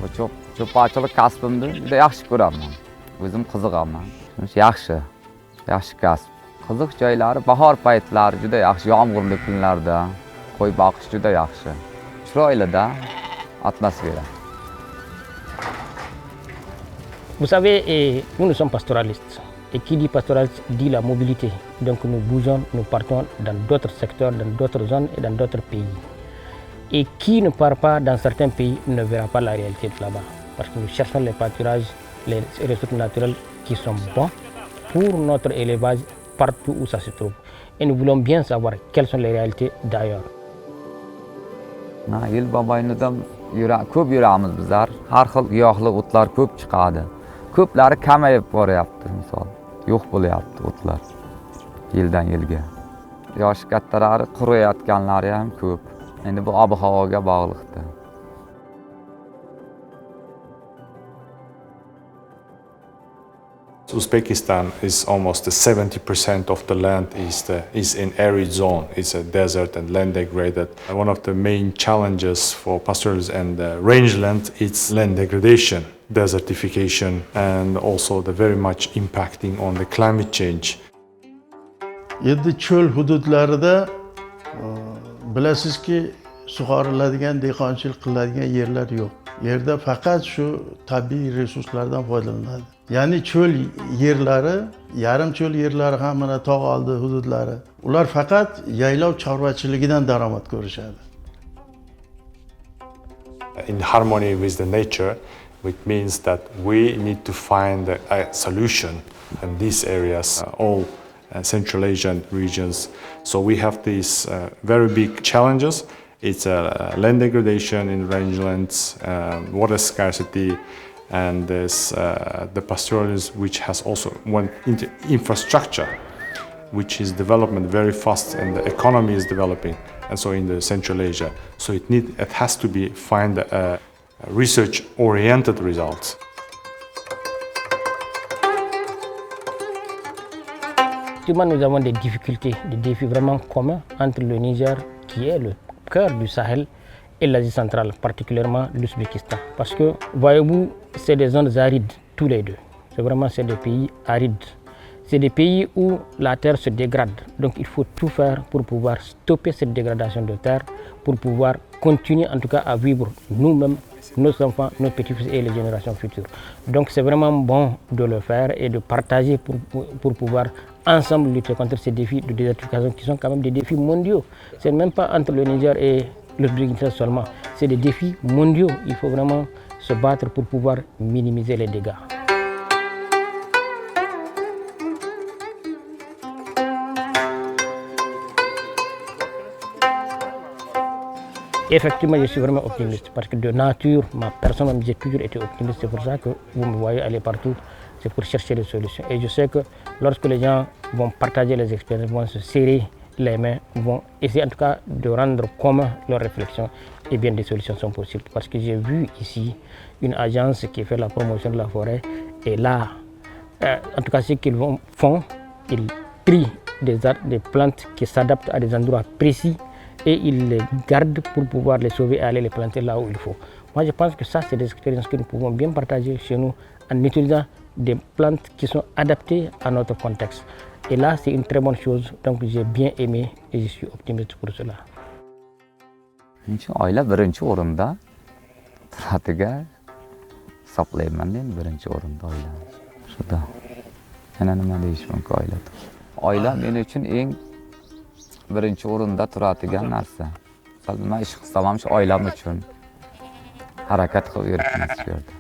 bu cho'ponchilik kasbimni juda yaxshi ko'raman. O'zim qiziqaman. Yaxshi kasb. Qiziq joylari bahor paytlari juda yaxshi, yomg'irli kunlarda qo'y boqish juda yaxshi. Chiroyli-da atmosfera. Vous savez, nous sommes pastoralistes. Et qui dit pastoraliste dit la mobilité. Donc nous bougeons, nous partons dans d'autres secteurs, dans d'autres zones et dans d'autres pays. Et qui ne part pas dans certains pays ne verra pas la réalité de là-bas. Parce que nous cherchons les pâturages, les ressources naturelles qui sont bons pour notre élevage partout où ça se trouve. Et nous voulons bien savoir quelles sont les réalités d'ailleurs. Yil mobaynida ko'p yuramiz bizlar. Har xil giyohli o'tlar ko'p chiqadi. Ko'plari kamayib boryapti, misol. Yo'q bo'lyapti o'tlar. Yildan yilga. Yoshi kattalari quriyotganlari ham ko'p. Endi bu ob-havoga bog'liqdir. Uzbekistan is almost 70% of the land is in arid zone. It's a desert and land degraded. One of the main challenges for pastoralists and rangeland is land degradation, desertification, and also the very much impacting on the climate change. Endi cho'l hududlarida bilasizki sug'oriladigan, dehqonchilik qiladigan yerlar yo'q. Yerda faqat shu tabiiy resurslardan foydalaniladi. Ya'ni cho'l yerlari, yarim cho'l yerlari ham mana tog' oldi hududlari. Ular faqat yaylov chorvachiligidan daromad ko'rishadi. In harmony with the nature, which means that we need to find a solution in these areas, all Central Asian regions. So we have these very big challenges. It's land degradation in rangelands, water scarcity, and there's the pastoralism, which has also one infrastructure, which is development very fast, and the economy is developing, and so in the Central Asia. So it has to be find research-oriented results. Effectivement, nous avons des difficultés, des défis vraiment communs entre le Niger, qui est le cœur du Sahel, et l'Asie centrale, particulièrement l'Ouzbékistan. Parce que, voyez-vous, c'est des zones arides, tous les deux. C'est des pays arides. C'est des pays où la terre se dégrade. Donc il faut tout faire pour pouvoir stopper cette dégradation de terre, pour pouvoir continuer en tout cas à vivre nous-mêmes, nos enfants, nos petits-fils et les générations futures. Donc c'est vraiment bon de le faire et de partager pour pouvoir ensemble lutter contre ces défis de désertification qui sont quand même des défis mondiaux. C'est même pas entre le Niger et l'Ouzbékistan seulement, c'est des défis mondiaux. Il faut vraiment se battre pour pouvoir minimiser les dégâts. Effectivement, je suis vraiment optimiste parce que de nature, ma personne, j'ai toujours été optimiste. C'est pour ça que vous me voyez aller partout, c'est pour chercher des solutions. Et je sais que lorsque les gens vont partager les expériences, vont se serrer les mains, vont essayer en tout cas de rendre commun leurs réflexions, et bien des solutions sont possibles. Parce que j'ai vu ici une agence qui fait la promotion de la forêt, et là, en tout cas ce qu'ils font, ils trient des plantes qui s'adaptent à des endroits précis, et ils les gardent pour pouvoir les sauver et aller les planter là où il faut. Moi je pense que ça c'est des expériences que nous pouvons bien partager chez nous en utilisant des plantes qui sont adaptées à notre contexte. Et là c'est une très bonne chose, donc j'ai bien aimé et je suis optimiste pour cela. Oila birinchi o'rinda turadiga hisoblayman men birinchi o'rinda oila. Shuda. Yana nima deyish mumkin oilada? Oila men uchun eng birinchi o'rinda turadigan narsa. Nima ish qilsam ham shu oilam uchun harakat qilib yuribmiz shu yerda.